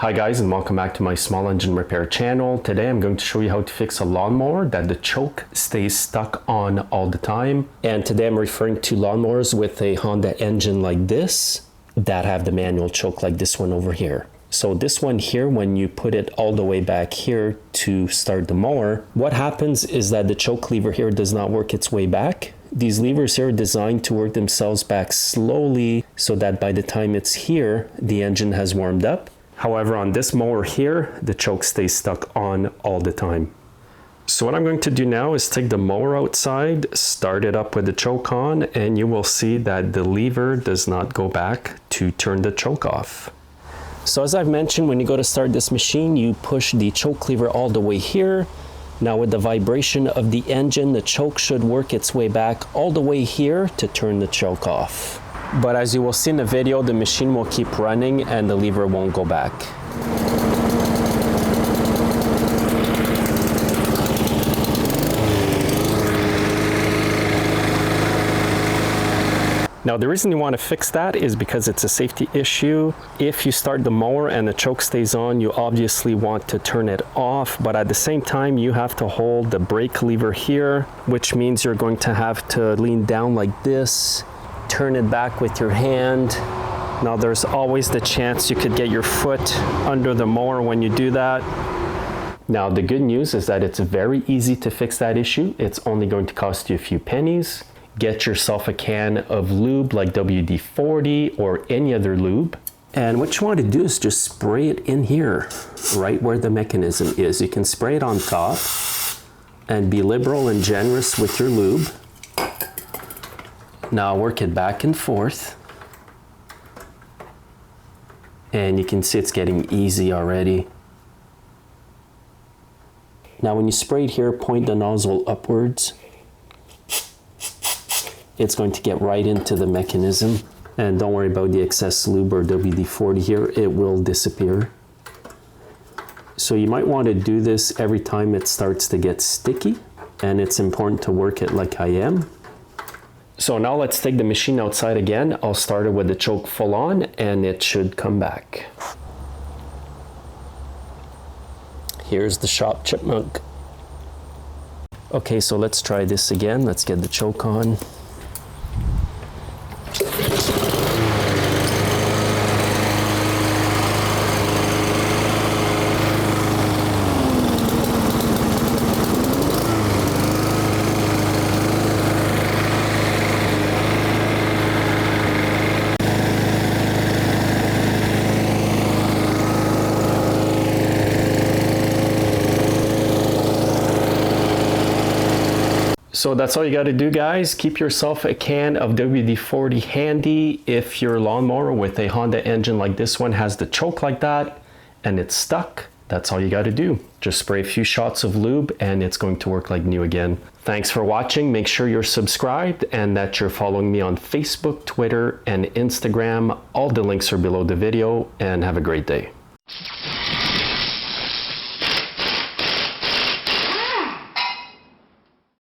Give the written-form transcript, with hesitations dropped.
Hi guys, and welcome back to my small engine repair channel. Today I'm going to show you how to fix a lawnmower that the choke stays stuck on all the time. And today I'm referring to lawnmowers with a Honda engine like this that have the manual choke like this one over here. So this one here, when you put it all the way back here to start the mower, what happens is that the choke lever here does not work its way back. These levers here are designed to work themselves back slowly so that by the time it's here, the engine has warmed up. However, on this mower here, the choke stays stuck on all the time. So what I'm going to do now is take the mower outside, start it up with the choke on, and you will see that the lever does not go back to turn the choke off. So as I've mentioned, when you go to start this machine, you push the choke lever all the way here. Now with the vibration of the engine, the choke should work its way back all the way here to turn the choke off. But as you will see in the video, the machine will keep running and the lever won't go back. Now the reason you want to fix that is because it's a safety issue. If you start the mower and the choke stays on, you obviously want to turn it off, but at the same time you have to hold the brake lever here, which means you're going to have to lean down like this, turn it back with your hand. Now there's always the chance you could get your foot under the mower when you do that. Now the good news is that it's very easy to fix that issue. It's only going to cost you a few pennies. Get yourself a can of lube like WD-40 or any other lube. And what you want to do is just spray it in here, right where the mechanism is. You can spray it on top and be liberal and generous with your lube. Now work it back and forth. And you can see it's getting easy already. Now when you spray it here, point the nozzle upwards. It's going to get right into the mechanism. And don't worry about the excess lube or WD-40 here, it will disappear. So you might want to do this every time it starts to get sticky, and it's important to work it like I am. So now let's take the machine outside again. I'll start it with the choke full on and it should come back. Here's the shop chipmunk. Okay, so let's try this again. Let's get the choke on. So that's all you got to do, guys. Keep yourself a can of WD-40 handy. If your lawnmower with a Honda engine like this one has the choke like that and it's stuck, that's all you got to do. Just spray a few shots of lube and it's going to work like new again. Thanks for watching. Make sure you're subscribed and that you're following me on Facebook, Twitter, and Instagram. All the links are below the video, and have a great day.